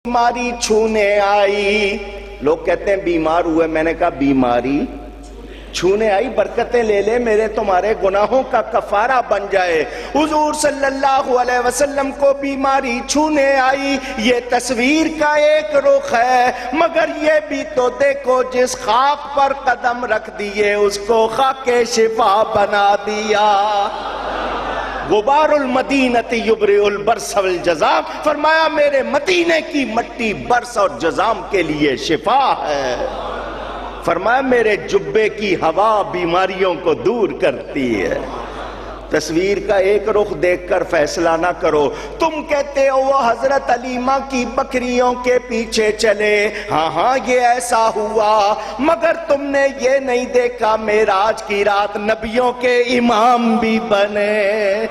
بیماری چھونے آئی. لوگ کہتے ہیں بیمار ہوئے، میں نے کہا بیماری چھونے آئی، برکتیں لے لے، میرے تمہارے گناہوں کا کفارہ بن جائے. حضور صلی اللہ علیہ وسلم کو بیماری چھونے آئی. یہ تصویر کا ایک رخ ہے، مگر یہ بھی تو دیکھو جس خاک پر قدم رکھ دیے اس کو خاک شفا بنا دیا. غبار المدینہ یبرئ البرص والجذام، فرمایا میرے مدینے کی مٹی برس اور جذام کے لیے شفا ہے. فرمایا میرے جبے کی ہوا بیماریوں کو دور کرتی ہے. تصویر کا ایک رخ دیکھ کر فیصلہ نہ کرو. تم کہتے ہو وہ حضرت علیمہ کی بکریوں کے پیچھے چلے، ہاں یہ ایسا ہوا، مگر تم نے یہ نہیں دیکھا معراج کی رات نبیوں کے امام بھی بنے.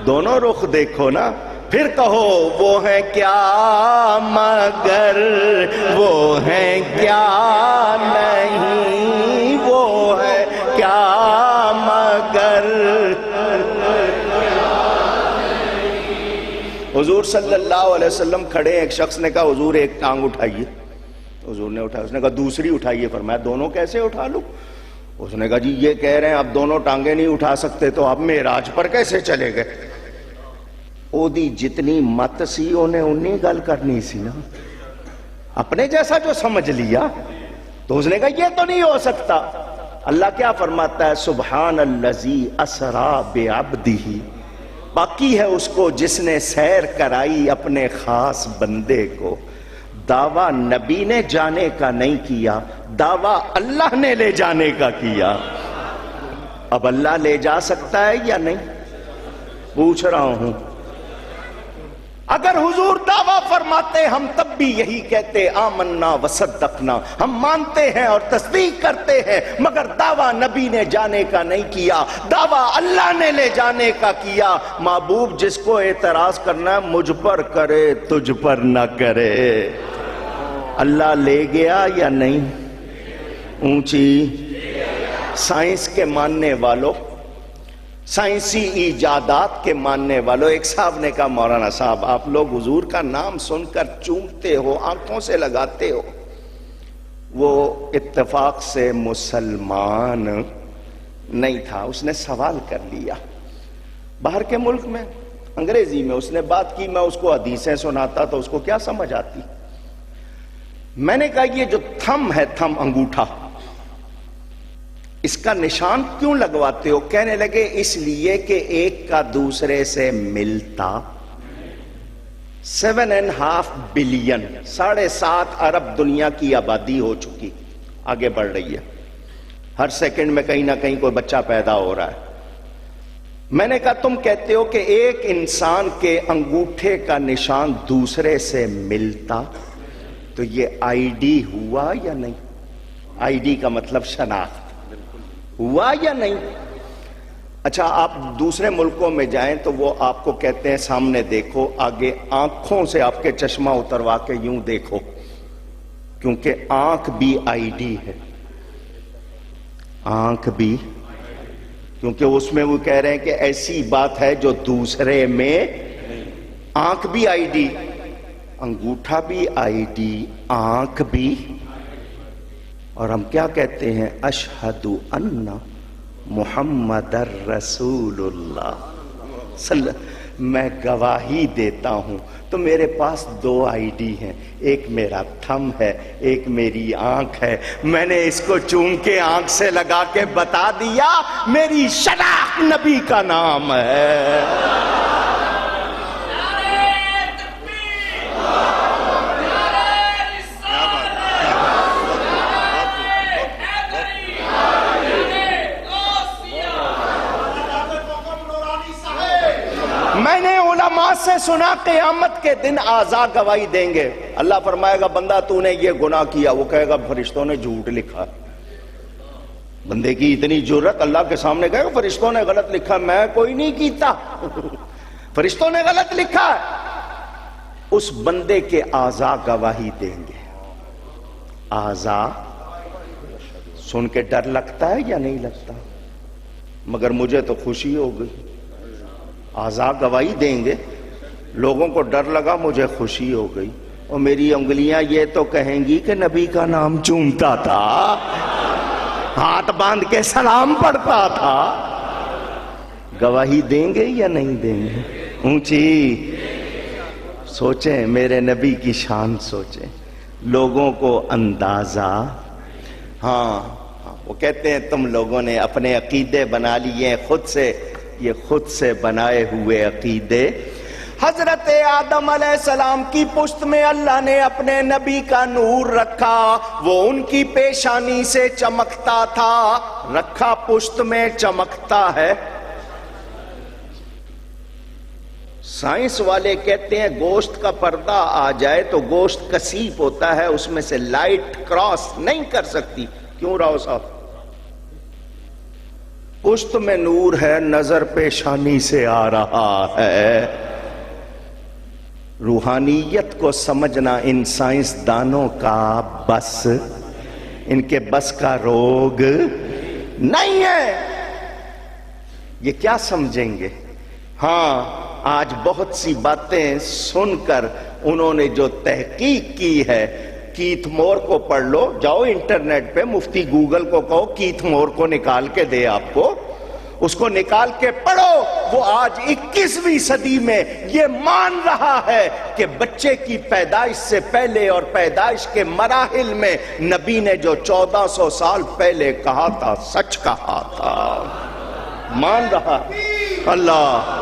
دونوں رخ دیکھو نا، پھر کہو وہ ہیں کیا مگر وہ ہیں کیا نہیں، وہ ہے کیا مگر. حضور صلی اللہ علیہ وسلم کھڑے، ایک شخص نے کہا حضور ایک ٹانگ اٹھائیے. حضور نے اٹھایا. اس نے کہا دوسری اٹھائیے. فرمایا دونوں کیسے اٹھا لوں؟ اس نے کہا جی یہ کہہ رہے ہیں اب دونوں ٹانگیں نہیں اٹھا سکتے تو آپ معراج پر کیسے چلے گئے؟ او دی جتنی مت سی انہیں انہی گل کرنی سی نا، اپنے جیسا جو سمجھ لیا. تو اس نے کہا یہ تو نہیں ہو سکتا. اللہ کیا فرماتا ہے؟ سبحان الذی اسری بعبدہ، باقی ہے اس کو جس نے سیر کرائی اپنے خاص بندے کو. دعویٰ نبی نے جانے کا نہیں کیا، دعویٰ اللہ نے لے جانے کا کیا. اب اللہ لے جا سکتا ہے یا نہیں؟ پوچھ رہا ہوں. اگر حضور دعویٰ فرماتے ہم تب بھی یہی کہتے آمنا وصدقنا، ہم مانتے ہیں اور تصدیق کرتے ہیں، مگر دعویٰ نبی نے جانے کا نہیں کیا، دعویٰ اللہ نے لے جانے کا کیا. محبوب جس کو اعتراض کرنا ہے مجھ پر کرے، تجھ پر نہ کرے. اللہ لے گیا یا نہیں؟ اونچی. سائنس کے ماننے والوں، سائنسی ایجادات کے ماننے والوں، ایک صاحب نے کہا مولانا صاحب آپ لوگ حضور کا نام سن کر چومتے ہو، آنکھوں سے لگاتے ہو. وہ اتفاق سے مسلمان نہیں تھا، اس نے سوال کر لیا. باہر کے ملک میں انگریزی میں اس نے بات کی، میں اس کو حدیثیں سناتا تو اس کو کیا سمجھ آتی. میں نے کہا یہ جو تھم ہے، تھم انگوٹھا، اس کا نشان کیوں لگواتے ہو؟ کہنے لگے اس لیے کہ ایک کا دوسرے سے ملتا. 7.5 بلین، 7.5 ارب دنیا کی آبادی ہو چکی، آگے بڑھ رہی ہے. ہر سیکنڈ میں کہیں نہ کہیں کوئی بچہ پیدا ہو رہا ہے. میں نے کہا تم کہتے ہو کہ ایک انسان کے انگوٹھے کا نشان دوسرے سے ملتا، تو یہ آئی ڈی ہوا یا نہیں؟ آئی ڈی کا مطلب شناخت ہوا یا نہیں؟ اچھا آپ دوسرے ملکوں میں جائیں تو وہ آپ کو کہتے ہیں سامنے دیکھو، آگے آنکھوں سے آپ کے چشمہ اتروا کے یوں دیکھو، کیونکہ آنکھ بھی آئی ڈی ہے. آنکھ بھی، کیونکہ اس میں وہ کہہ رہے ہیں کہ ایسی بات ہے جو دوسرے میں. آنکھ بھی آئی ڈی، انگوٹھا بھی آئی ڈی، آنکھ بھی. اور ہم کیا کہتے ہیں؟ اشہد ان محمد رسول اللہ. میں گواہی دیتا ہوں. تو میرے پاس 2 آئی ڈی ہیں، ایک میرا تھم ہے، ایک میری آنکھ ہے. میں نے اس کو چوم کے آنکھ سے لگا کے بتا دیا میری شناخت نبی کا نام ہے. میں نے علماء سے سنا قیامت کے دن اعضاء گواہی دیں گے. اللہ فرمائے گا بندہ تو نے یہ گناہ کیا، وہ کہے گا فرشتوں نے جھوٹ لکھا. بندے کی اتنی جرت، اللہ کے سامنے کہے گا فرشتوں نے غلط لکھا. میں کوئی نہیں کیتا، فرشتوں نے غلط لکھا. اس بندے کے اعضاء گواہی دیں گے. اعضاء سن کے ڈر لگتا ہے یا نہیں لگتا؟ مگر مجھے تو خوشی ہو گئی. اعضاء گواہی دیں گے. لوگوں کو ڈر لگا، مجھے خوشی ہو گئی، اور میری انگلیاں یہ تو کہیں گی کہ نبی کا نام چومتا تھا، ہاتھ باندھ کے سلام پڑھتا تھا۔ گواہی دیں گے یا نہیں دیں گے؟ اونچی سوچیں، میرے نبی کی شان سوچیں، لوگوں کو اندازہ۔ ہاں وہ کہتے ہیں تم لوگوں نے اپنے عقیدے بنا لیے خود سے، یہ خود سے بنائے ہوئے عقیدے۔ حضرت آدم علیہ السلام کی پشت میں اللہ نے اپنے نبی کا نور رکھا، وہ ان کی پیشانی سے چمکتا تھا، رکھا پشت میں، چمکتا ہے۔ سائنس والے کہتے ہیں گوشت کا پردہ آ جائے تو گوشت کثیف ہوتا ہے، اس میں سے لائٹ کراس نہیں کر سکتی۔ کیوں راؤ صاحب؟ پشت میں نور ہے، نظر پیشانی سے آ رہا ہے۔ روحانیت کو سمجھنا ان سائنس دانوں کا بس، ان کے بس کا روگ نہیں ہے۔ یہ کیا سمجھیں گے؟ ہاں آج بہت سی باتیں سن کر انہوں نے جو تحقیق کی ہے، کیتھ مور کو پڑھ لو، جاؤ انٹرنیٹ پہ، مفتی گوگل کو کہو کیتھ مور کو نکال کے دے آپ کو، اس کو نکال کے پڑھو۔ وہ آج 21ویں صدی میں یہ مان رہا ہے کہ بچے کی پیدائش سے پہلے اور پیدائش کے مراحل میں نبی نے جو 1400 سال پہلے کہا تھا سچ کہا تھا، مان رہا۔ اللہ،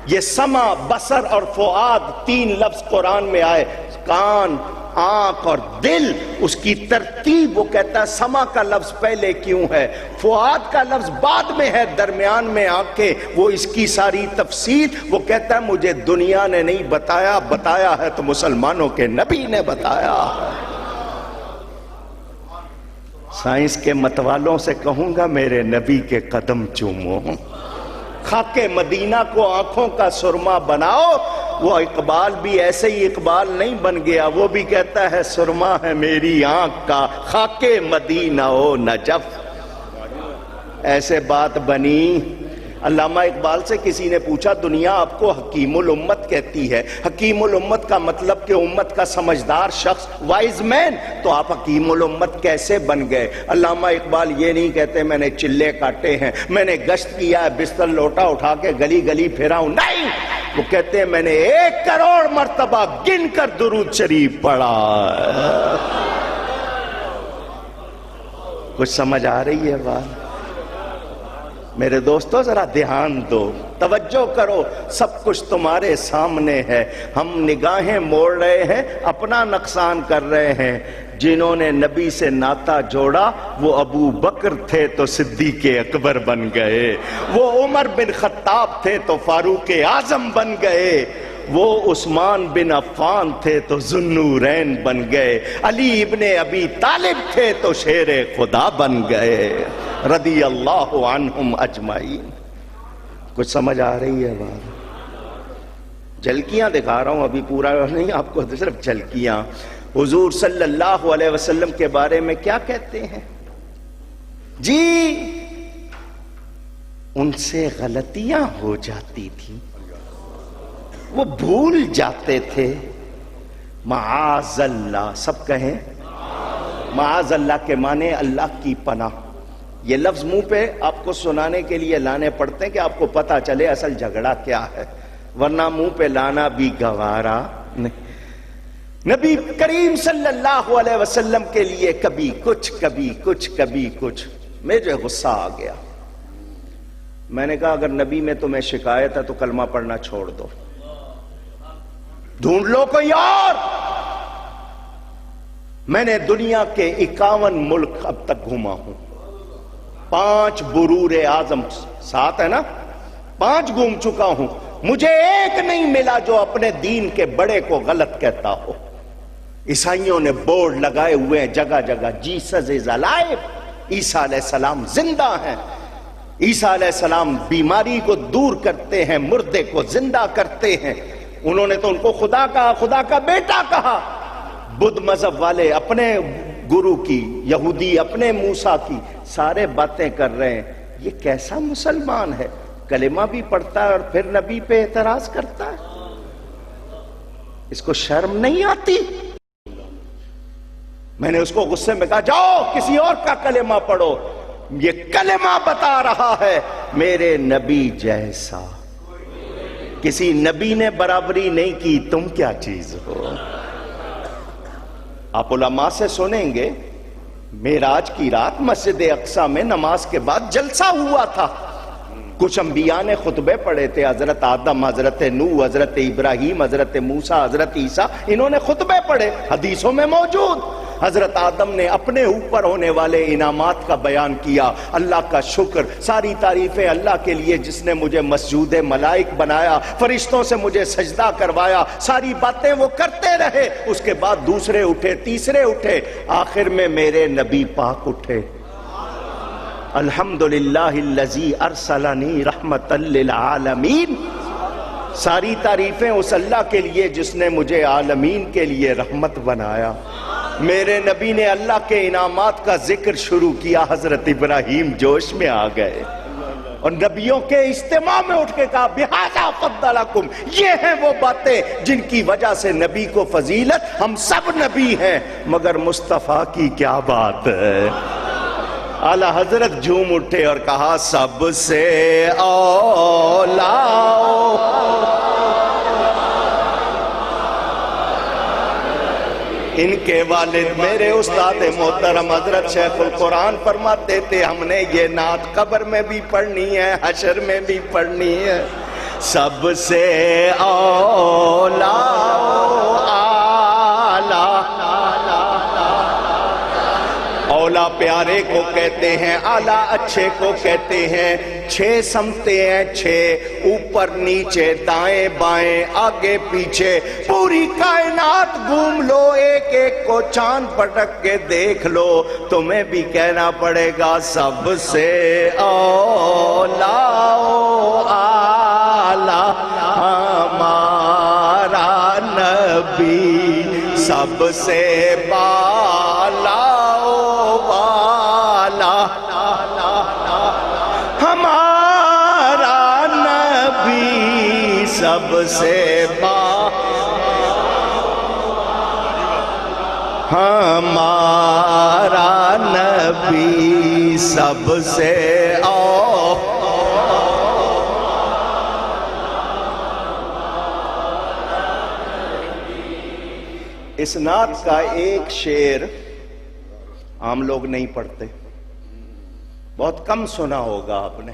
یہ سمع، بصر اور فؤاد 3 لفظ قرآن میں آئے، کان، آنکھ اور دل، اس کی ترتیب وہ کہتا ہے سمع کا لفظ پہلے کیوں ہے، فؤاد کا لفظ بعد میں ہے، درمیان میں آنکھیں، وہ اس کی ساری تفصیل وہ کہتا ہے مجھے دنیا نے نہیں بتایا، بتایا ہے تو مسلمانوں کے نبی نے بتایا۔ سائنس کے متوالوں سے کہوں گا میرے نبی کے قدم چومو، خاک مدینہ کو آنکھوں کا سرما بناؤ۔ وہ اقبال بھی ایسے ہی اقبال نہیں بن گیا، وہ بھی کہتا ہے سرما ہے میری آنکھ کا خاک مدینہ و نجف۔ ایسے بات بنی۔ علامہ اقبال سے کسی نے پوچھا دنیا آپ کو حکیم الامت کہتی ہے، حکیم الامت کا مطلب کہ امت کا سمجھدار شخص، وائز مین، تو آپ حکیم الامت کیسے بن گئے؟ علامہ اقبال یہ نہیں کہتے میں نے چلے کاٹے ہیں، میں نے گشت کیا ہے، بستر لوٹا اٹھا کے گلی گلی پھرا ہوں، نہیں، وہ کہتے ہیں میں نے 1 کروڑ مرتبہ گن کر درود شریف پڑھا۔ کچھ سمجھ آ رہی ہے بات؟ میرے دوستو ذرا دھیان دو، توجہ کرو، سب کچھ تمہارے سامنے ہے، ہم نگاہیں موڑ رہے ہیں، اپنا نقصان کر رہے ہیں۔ جنہوں نے نبی سے ناتا جوڑا وہ ابو بکر تھے تو صدیق اکبر بن گئے، وہ عمر بن خطاب تھے تو فاروق اعظم بن گئے، وہ عثمان بن عفان تھے تو ذوالنورین بن گئے، علی ابن ابی طالب تھے تو شیر خدا بن گئے، رضی اللہ عنہم اجمعین۔ کچھ سمجھ آ رہی ہے بات؟ جھلکیاں دکھا رہا ہوں، ابھی پورا نہیں آپ کو، صرف جھلکیاں۔ حضور صلی اللہ علیہ وسلم کے بارے میں کیا کہتے ہیں جی؟ ان سے غلطیاں ہو جاتی تھی، وہ بھول جاتے تھے، معاذ اللہ، سب کہیں معاذ اللہ کے معنی اللہ کی پناہ۔ یہ لفظ منہ پہ آپ کو سنانے کے لیے لانے پڑتے ہیں کہ آپ کو پتا چلے اصل جھگڑا کیا ہے، ورنہ منہ پہ لانا بھی گوارا نہیں۔ نبی کریم صلی اللہ علیہ وسلم کے لیے کبھی کچھ کبھی کچھ کبھی کچھ، مجھے غصہ آ گیا، میں نے کہا اگر نبی میں تمہیں شکایت ہے تو کلمہ پڑھنا چھوڑ دو، ڈھونڈ لو کوئی اور۔ میں نے دنیا کے 51 ملک اب تک گھوما ہوں، 5 برور اعظم، 7 ہے نا، 5 گھوم چکا ہوں، مجھے ایک نہیں ملا جو اپنے دین کے بڑے کو غلط کہتا ہو۔ عیسائیوں نے بورڈ لگائے ہوئے ہیں جگہ جگہ، جیسس از الائیو، عیسیٰ علیہ السلام زندہ ہیں، عیسیٰ علیہ السلام بیماری کو دور کرتے ہیں، مردے کو زندہ کرتے ہیں۔ انہوں نے تو ان کو خدا کہا، خدا کا بیٹا کہا۔ بدھ مذہب والے اپنے گرو کی، یہودی اپنے موسیٰ کی، سارے باتیں کر رہے ہیں۔ یہ کیسا مسلمان ہے؟ کلمہ بھی پڑھتا ہے اور پھر نبی پہ اعتراض کرتا ہے. اس کو شرم نہیں آتی؟ میں نے اس کو غصے میں کہا جاؤ کسی اور کا کلمہ پڑھو. یہ کلمہ بتا رہا ہے میرے نبی جیسا کسی نبی نے برابری نہیں کی، تم کیا چیز ہو. آپ علماء سے سنیں گے معراج کی رات مسجد اقصی میں نماز کے بعد جلسہ ہوا تھا. کچھ انبیاء نے خطبے پڑھے تھے، حضرت آدم، حضرت نوح، حضرت ابراہیم، حضرت موسیٰ، حضرت عیسیٰ، انہوں نے خطبے پڑھے، حدیثوں میں موجود. حضرت آدم نے اپنے اوپر ہونے والے انعامات کا بیان کیا، اللہ کا شکر، ساری تعریفیں اللہ کے لیے جس نے مجھے مسجود ملائک بنایا، فرشتوں سے مجھے سجدہ کروایا، ساری باتیں وہ کرتے رہے. اس کے بعد دوسرے اٹھے، تیسرے اٹھے، آخر میں میرے نبی پاک اٹھے. الحمدللہ الذی ارسلنی رحمتا للعالمین. ساری تعریفیں اس اللہ کے لیے جس نے مجھے عالمین کے لیے رحمت بنایا. میرے نبی نے اللہ کے انعامات کا ذکر شروع کیا، حضرت ابراہیم جوش میں آ گئے اور نبیوں کے اجتماع میں اٹھ کے کہا بہذا فضلکم. یہ ہیں وہ باتیں جن کی وجہ سے نبی کو فضیلت. ہم سب نبی ہیں مگر مصطفیٰ کی کیا بات ہے. اعلی حضرت جھوم اٹھے اور کہا سب سے اولا ان کے والد میرے استاد محترم حضرت شیخ القرآن فرماتے تھے ہم نے یہ نعت قبر میں بھی پڑھنی ہے، حشر میں بھی پڑھنی ہے. سب سے اولا اولا پیارے کو کہتے ہیں، اعلیٰ اچھے کو کہتے ہیں. 6 سمتے ہیں، 6 اوپر نیچے دائیں بائیں آگے پیچھے، پوری کائنات گھوم لو، ایک ایک کو چاند پٹک کے دیکھ لو، تمہیں بھی کہنا پڑے گا سب سے اولا اعلیٰ ہمارا نبی، سب سے بالا ہمارا نبی، سب سے ہمارا نبی، سب سے اس نعت کا ایک شعر عام لوگ نہیں پڑھتے، بہت کم سنا ہوگا آپ نے،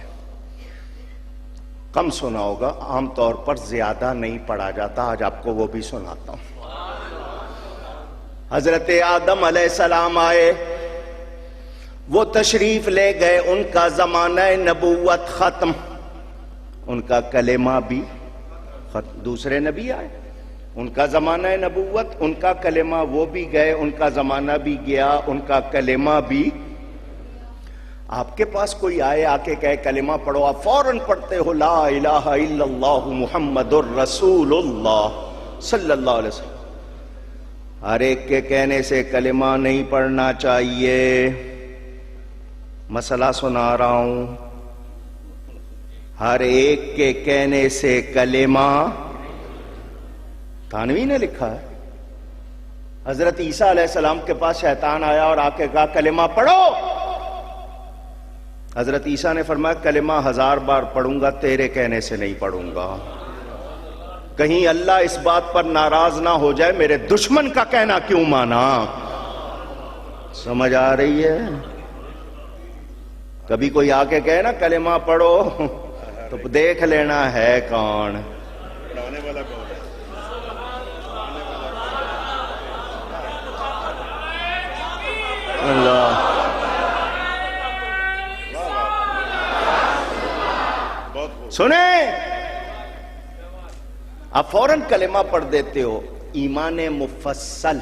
کم سنا ہوگا، عام طور پر زیادہ نہیں پڑھا جاتا. آج آپ کو وہ بھی سناتا ہوں. حضرت آدم علیہ السلام آئے، وہ تشریف لے گئے، ان کا زمانہ نبوت ختم، ان کا کلمہ بھی ختم. دوسرے نبی آئے، ان کا زمانہ نبوت، ان کا کلمہ وہ بھی گئے، ان کا زمانہ بھی گیا، ان کا کلمہ بھی. آپ کے پاس کوئی آئے آ کے کہے کلمہ پڑھو، آپ فوراً پڑھتے ہو لا الہ الا اللہ محمد الرسول اللہ صلی اللہ علیہ وسلم. ہر ایک کے کہنے سے کلمہ نہیں پڑھنا چاہیے. مسئلہ سنا رہا ہوں، ہر ایک کے کہنے سے کلمہ، تھانوی نے لکھا ہے، حضرت عیسیٰ علیہ السلام کے پاس شیطان آیا اور آ کے کہا کلمہ پڑھو. حضرت عیسیٰ نے فرمایا کلمہ 1000 بار پڑھوں گا، تیرے کہنے سے نہیں پڑھوں گا. کہیں اللہ اس بات پر ناراض نہ ہو جائے میرے دشمن کا کہنا کیوں مانا. سمجھ آ رہی ہے؟ کبھی کوئی آ کے کہے نا کلمہ پڑھو تو دیکھ لینا ہے کون. اللہ سنیں، آپ فوراً کلمہ پڑھ دیتے ہو. ایمان مفصل،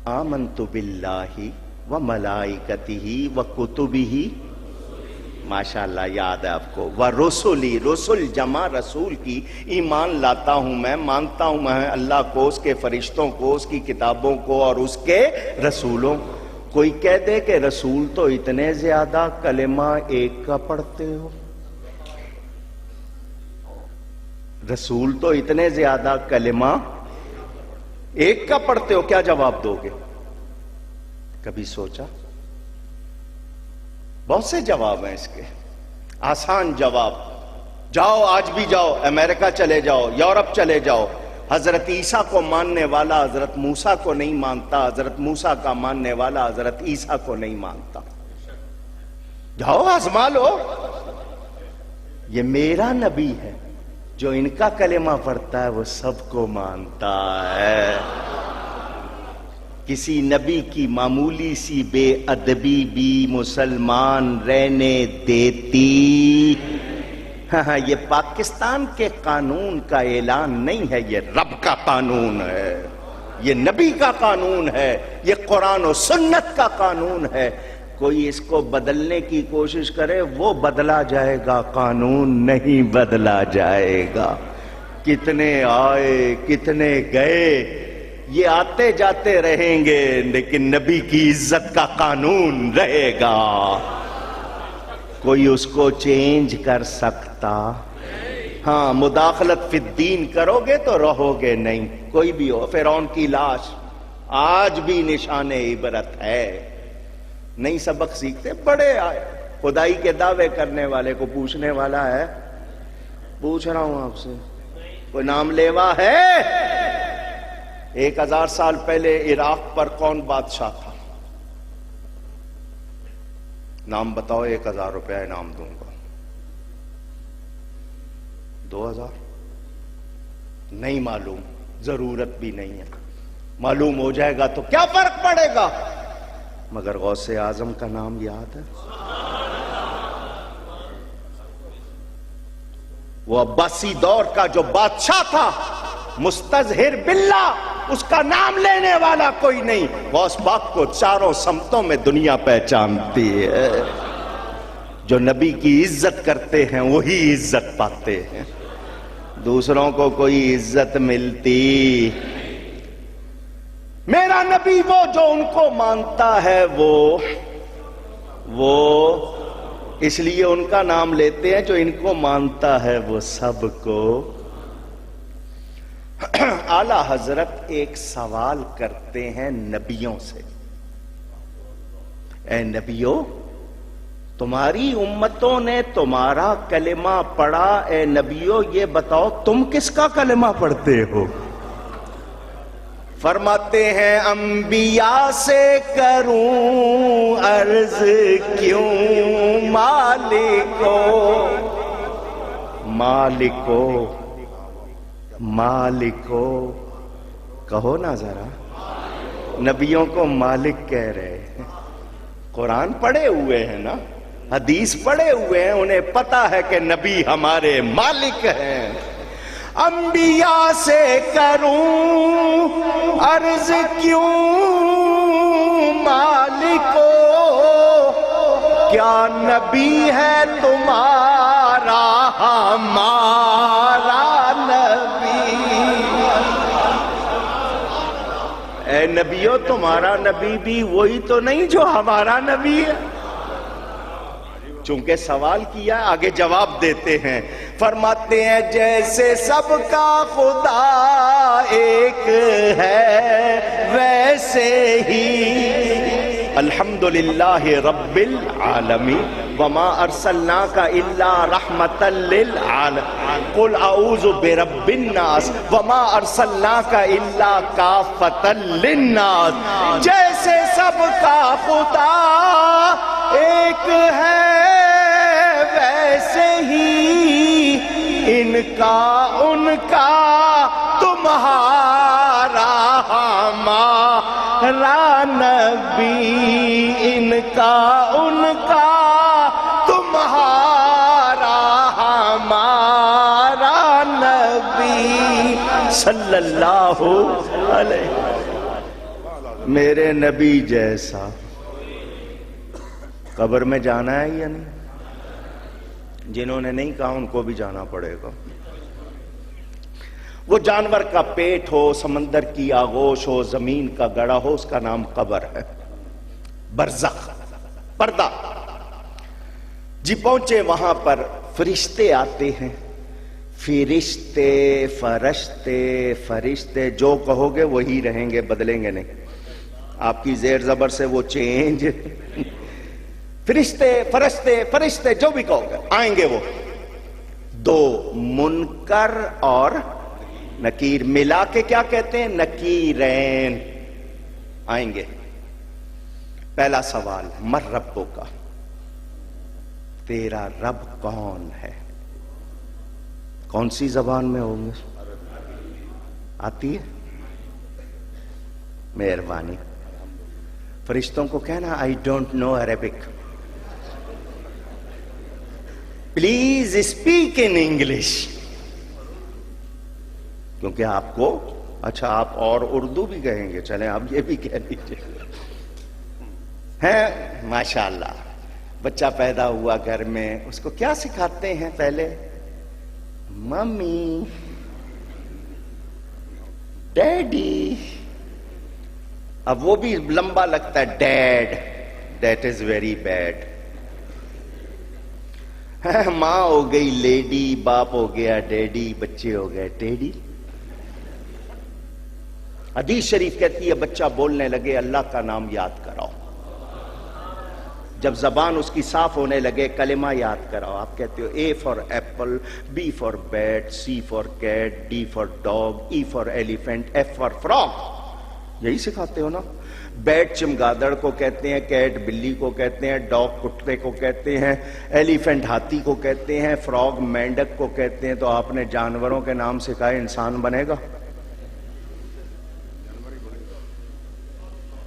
آمنت باللہ و ملائکتہ و کتبہ، ماشاءاللہ یاد ہے آپ کو، و رسولی، رسول جمع رسول کی. ایمان لاتا ہوں میں، مانتا ہوں میں اللہ کو، اس کے فرشتوں کو، اس کی کتابوں کو اور اس کے رسولوں. کوئی کہہ دے کہ رسول تو اتنے زیادہ، کلمہ ایک کا پڑھتے ہو. رسول تو اتنے زیادہ، کلمہ ایک کا پڑھتے ہو، کیا جواب دو گے؟ کبھی سوچا؟ بہت سے جواب ہیں اس کے، آسان جواب. جاؤ، آج بھی جاؤ، امریکہ چلے جاؤ، یورپ چلے جاؤ، حضرت عیسیٰ کو ماننے والا حضرت موسیٰ کو نہیں مانتا، حضرت موسیٰ کا ماننے والا حضرت عیسیٰ کو نہیں مانتا. جاؤ آزما لو. یہ میرا نبی ہے، جو ان کا کلمہ پڑھتا ہے وہ سب کو مانتا ہے. کسی نبی کی معمولی سی بے ادبی بھی مسلمان رہنے دیتی؟ ہاں، یہ پاکستان کے قانون کا اعلان نہیں ہے، یہ رب کا قانون ہے، یہ نبی کا قانون ہے، یہ قرآن و سنت کا قانون ہے. کوئی اس کو بدلنے کی کوشش کرے وہ بدلا جائے گا، قانون نہیں بدلا جائے گا. کتنے آئے کتنے گئے، یہ آتے جاتے رہیں گے، لیکن نبی کی عزت کا قانون رہے گا. کوئی اس کو چینج کر سکتا؟ ہاں، مداخلت فی الدین کرو گے تو رہو گے نہیں. کوئی بھی ہو، فرعون کی لاش آج بھی نشان عبرت ہے. نہیں سبق سیکھتے، بڑے آئے خدائی کے دعوے کرنے والے کو پوچھنے والا ہے. پوچھ رہا ہوں آپ سے، کوئی نام لیوا ہے؟ 1000 سال پہلے عراق پر کون بادشاہ تھا؟ نام بتاؤ، 1000 روپیہ انعام دوں گا. 2000؟ نہیں معلوم، ضرورت بھی نہیں ہے. معلوم ہو جائے گا تو کیا فرق پڑے گا؟ مگر غوث اعظم کا نام یاد ہے؟ وہ عباسی دور کا جو بادشاہ تھا، مستظہر باللہ، اس کا نام لینے والا کوئی نہیں. غوث پاک کو چاروں سمتوں میں دنیا پہچانتی ہے. جو نبی کی عزت کرتے ہیں وہی عزت پاتے ہیں، دوسروں کو کوئی عزت ملتی. میرا نبی وہ جو ان کو مانتا ہے، وہ اس لیے ان کا نام لیتے ہیں، جو ان کو مانتا ہے وہ سب کو. اعلی حضرت ایک سوال کرتے ہیں نبیوں سے، اے نبیوں، تمہاری امتوں نے تمہارا کلمہ پڑھا، اے نبیوں یہ بتاؤ تم کس کا کلمہ پڑھتے ہو؟ فرماتے ہیں انبیاء سے کروں عرض کیوں مالکو کہو نا ذرا. نبیوں کو مالک کہہ رہے ہیں. قرآن پڑھے ہوئے ہیں نا، حدیث پڑھے ہوئے ہیں، انہیں پتا ہے کہ نبی ہمارے مالک ہیں. انبیاء سے کروں عرض کیوں مالکو، کیا نبی ہے تمہارا ہمارا نبی؟ اے نبیو، تمہارا نبی بھی وہی تو نہیں جو ہمارا نبی ہے؟ چونکہ سوال کیا، آگے جواب دیتے ہیں. فرماتے ہیں جیسے سب کا خدا ایک ہے ویسے ہی الحمدللہ رب العالمین وما ارسلناک الا رحمۃ للعالمین قل اعوذ برب الناس وما ارسلناک الا کافۃ للناس. جیسے سب کا خدا ایک ہے ویسے ہی ان کا ان کا تمہارا ہمارا نبی، ان کا ان کا تمہارا ہمارا نبی صلی اللہ علیہ وسلم. میرے نبی جیسا. قبر میں جانا ہے یا نہیں؟ جنہوں نے نہیں کہا ان کو بھی جانا پڑے گا. وہ جانور کا پیٹ ہو، سمندر کی آغوش ہو، زمین کا گڑا ہو، اس کا نام قبر ہے. برزخ، پردہ. جی پہنچے وہاں پر، فرشتے آتے ہیں. فرشتے فرشتے فرشتے، جو کہو گے وہی رہیں گے، بدلیں گے نہیں، آپ کی زیر زبر سے وہ چینج فرشتے فرشتے فرشتے جو بھی کہو گے آئیں گے وہ. دو، منکر اور نکیر، ملا کے کیا کہتے ہیں؟ نکیرین آئیں گے. پہلا سوال، من ربو کا، تیرا رب کون ہے؟ کون سی زبان میں ہوگی؟ آتی ہے؟ مہربانی. فرشتوں کو کہنا I don't know Arabic, please speak in English, کیونکہ آپ کو اچھا آپ اور اردو بھی کہیں گے، چلیں آپ یہ بھی کہہ لیجیے. ہیں ماشاءاللہ، بچہ پیدا ہوا گھر میں، اس کو کیا سکھاتے ہیں پہلے؟ Mummy, daddy. اب وہ بھی لمبا لگتا ہے، dad, that is very bad. ماں ہو گئی لیڈی، باپ ہو گیا ڈیڈی، بچے ہو گئے ٹیڈی. حدیث شریف کہتی ہے بچہ بولنے لگے اللہ کا نام یاد کراؤ، جب زبان اس کی صاف ہونے لگے کلمہ یاد کراؤ. آپ کہتے ہو A for apple, B for bat, C for cat, D for dog, E for elephant, F for frog. یہی سکھاتے ہو نا. بیٹ چمگادڑ کو کہتے ہیں، کیٹ بلی کو کہتے ہیں، ڈاگ کتے کو کہتے ہیں، ایلیفینٹ ہاتھی کو کہتے ہیں، فراگ مینڈک کو کہتے ہیں. تو آپ نے جانوروں کے نام سکھائے، انسان بنے گا؟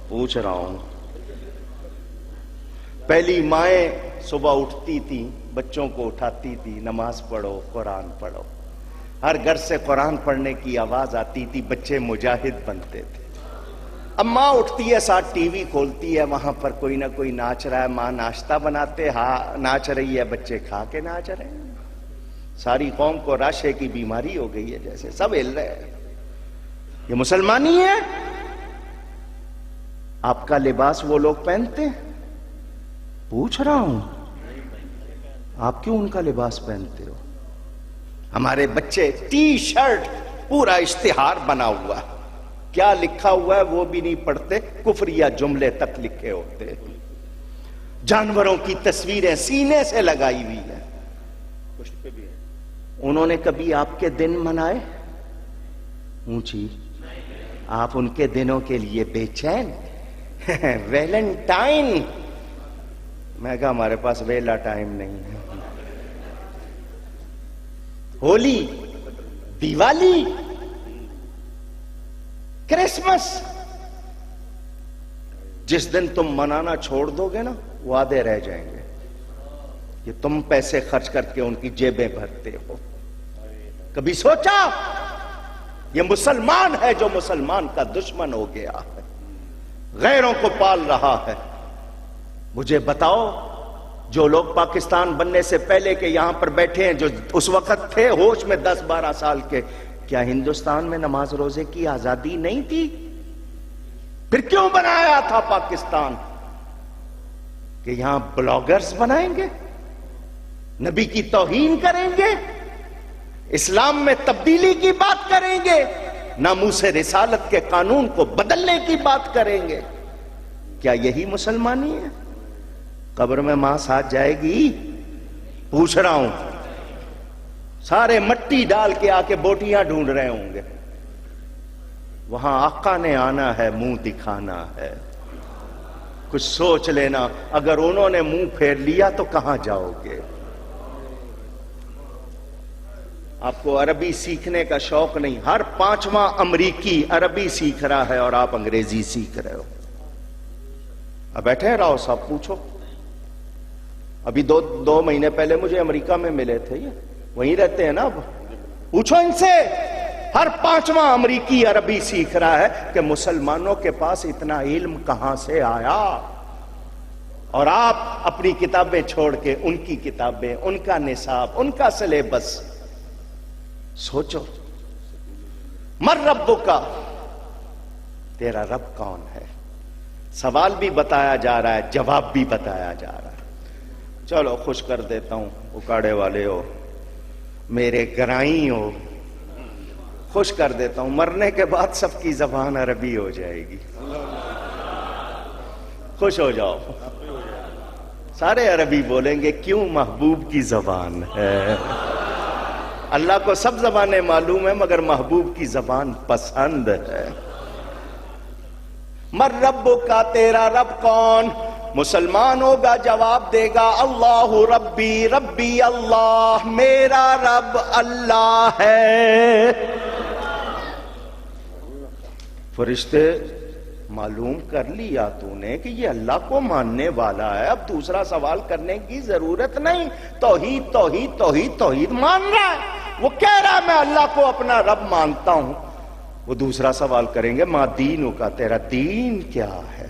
پوچھ رہا ہوں. پہلی مائیں صبح اٹھتی تھی، بچوں کو اٹھاتی تھی، نماز پڑھو، قرآن پڑھو. ہر گھر سے قرآن پڑھنے کی آواز آتی تھی، بچے مجاہد بنتے تھے. اب ماں اٹھتی ہے، ساتھ ٹی وی کھولتی ہے، وہاں پر کوئی نہ کوئی ناچ رہا ہے، ماں ناشتہ بناتے ناچ رہی ہے، بچے کھا کے ناچ رہے ہیں. ساری قوم کو راشے کی بیماری ہو گئی ہے، جیسے سب ہل رہے ہیں. یہ مسلمانی ہے؟ آپ کا لباس وہ لوگ پہنتے ہیں؟ پوچھ رہا ہوں، آپ کیوں ان کا لباس پہنتے ہو؟ ہمارے بچے ٹی شرٹ پورا اشتہار بنا ہوا، کیا لکھا ہوا ہے وہ بھی نہیں پڑھتے، کفریہ جملے تک لکھے ہوتے. جانوروں کی تصویریں سینے سے لگائی ہوئی ہیں. انہوں نے کبھی آپ کے دن منائے؟ اونچی، آپ ان کے دنوں کے لیے بے چین؟ ویلنٹائن، میں کہا ہمارے پاس ویلا ٹائم نہیں ہے. ہولی، دیوالی، کرسمس، جس دن تم منانا چھوڑ دو گے نا وہ آدھے رہ جائیں گے. یہ تم پیسے خرچ کر کے ان کی جیبیں بھرتے ہو. کبھی سوچا یہ مسلمان ہے جو مسلمان کا دشمن ہو گیا ہے، غیروں کو پال رہا ہے. مجھے بتاؤ، جو لوگ پاکستان بننے سے پہلے کے یہاں پر بیٹھے ہیں، جو اس وقت تھے ہوش میں 10-12 سال کے، کیا ہندوستان میں نماز روزے کی آزادی نہیں تھی؟ پھر کیوں بنایا تھا پاکستان؟ کہ یہاں بلاگرز بنائیں گے، نبی کی توہین کریں گے، اسلام میں تبدیلی کی بات کریں گے، ناموس رسالت کے قانون کو بدلنے کی بات کریں گے. کیا یہی مسلمانی ہے؟ قبر میں ماں ساتھ جائے گی؟ پوچھ رہا ہوں. سارے مٹی ڈال کے آ کے بوٹیاں ڈھونڈ رہے ہوں گے. وہاں آقا نے آنا ہے، منہ دکھانا ہے. کچھ سوچ لینا، اگر انہوں نے منہ پھیر لیا تو کہاں جاؤ گے؟ آپ کو عربی سیکھنے کا شوق نہیں. ہر 5واں امریکی عربی سیکھ رہا ہے اور آپ انگریزی سیکھ رہے ہو. اب بیٹھے راؤ صاحب، پوچھو. ابھی دو مہینے پہلے مجھے امریکہ میں ملے تھے، یہ وہیں رہتے ہیں نا. اب پوچھو ان سے. ہر 5واں امریکی عربی سیکھ رہا ہے کہ مسلمانوں کے پاس اتنا علم کہاں سے آیا، اور آپ اپنی کتابیں چھوڑ کے ان کی کتابیں، ان کا نصاب، ان کا سلیبس. سوچو. من ربک، تیرا رب کون ہے؟ سوال بھی بتایا جا رہا ہے، جواب بھی بتایا جا رہا ہے. چلو خوش کر دیتا ہوں، اکاڑے والے ہو. میرے گرائی ہو. خوش کر دیتا ہوں، مرنے کے بعد سب کی زبان عربی ہو جائے گی. خوش ہو جاؤ، سارے عربی بولیں گے. کیوں؟ محبوب کی زبان ہے. اللہ کو سب زبانیں معلوم ہیں مگر محبوب کی زبان پسند ہے. مر رب کا، تیرا رب کون؟ مسلمان ہوگا جواب دے گا اللہ ربی ربی اللہ، میرا رب اللہ ہے. فرشتے معلوم کر لیا تو نے کہ یہ اللہ کو ماننے والا ہے، اب دوسرا سوال کرنے کی ضرورت نہیں. توحید توحید توحید توحید مان رہا ہے. وہ کہہ رہا ہے میں اللہ کو اپنا رب مانتا ہوں. وہ دوسرا سوال کریں گے ما دینوں کا، تیرا دین کیا ہے؟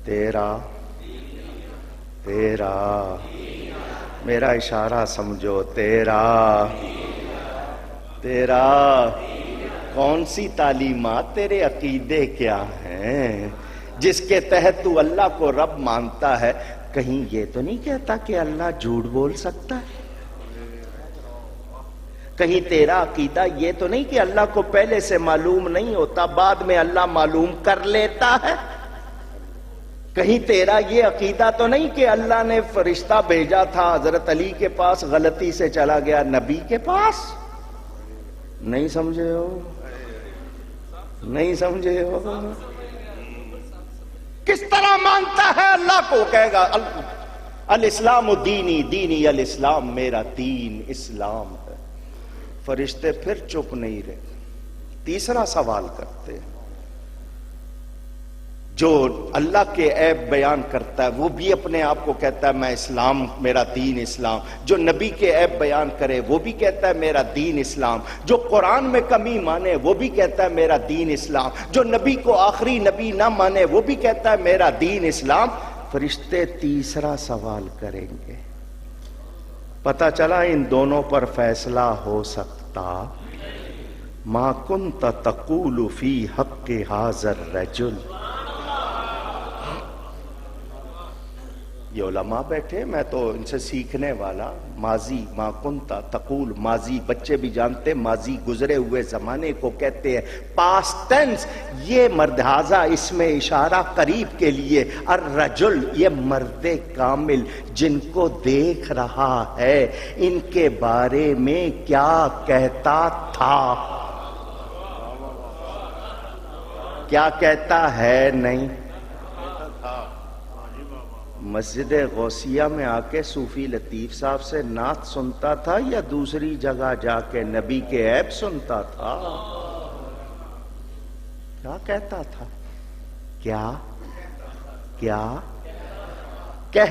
تیرا میرا اشارہ سمجھو. تیرا کون سی تعلیمات، تیرے عقیدے کیا ہیں جس کے تحت تو اللہ کو رب مانتا ہے؟ کہیں یہ تو نہیں کہتا کہ اللہ جھوٹ بول سکتا ہے؟ کہیں تیرا عقیدہ یہ تو نہیں کہ اللہ کو پہلے سے معلوم نہیں ہوتا، بعد میں اللہ معلوم کر لیتا ہے؟ کہیں تیرا یہ عقیدہ تو نہیں کہ اللہ نے فرشتہ بھیجا تھا حضرت علی کے پاس، غلطی سے چلا گیا نبی کے پاس؟ نہیں سمجھے ہو؟ نہیں سمجھے ہو؟ کس طرح مانتا ہے اللہ کو؟ کہے گا الاسلام دینی دینی، الاسلام میرا دین اسلام ہے. فرشتے پھر چپ نہیں رہے، تیسرا سوال کرتے. جو اللہ کے عیب بیان کرتا ہے وہ بھی اپنے آپ کو کہتا ہے میں اسلام، میرا دین اسلام. جو نبی کے عیب بیان کرے وہ بھی کہتا ہے میرا دین اسلام. جو قرآن میں کمی مانے وہ بھی کہتا ہے میرا دین اسلام. جو نبی کو آخری نبی نہ مانے وہ بھی کہتا ہے میرا دین اسلام. فرشتے تیسرا سوال کریں گے. پتہ چلا ان دونوں پر فیصلہ ہو سکتا. ما کنت تقول فی حق ھذا الرجل. یہ علماء بیٹھے، میں تو ان سے سیکھنے والا. ماضی ما کنتا تقول، ماضی بچے بھی جانتے، ماضی گزرے ہوئے زمانے کو کہتے ہیں. پاسٹ ٹینس یہ مردھازہ اس میں اشارہ قریب کے لیے. الرجل یہ مرد کامل جن کو دیکھ رہا ہے، ان کے بارے میں کیا کہتا تھا؟ کیا کہتا ہے؟ نہیں. مسجد غوثیہ میں آ کے صوفی لطیف صاحب سے نعت سنتا تھا یا دوسری جگہ جا کے نبی کے عیب سنتا تھا؟ کیا کہتا تھا؟ کیا کہتا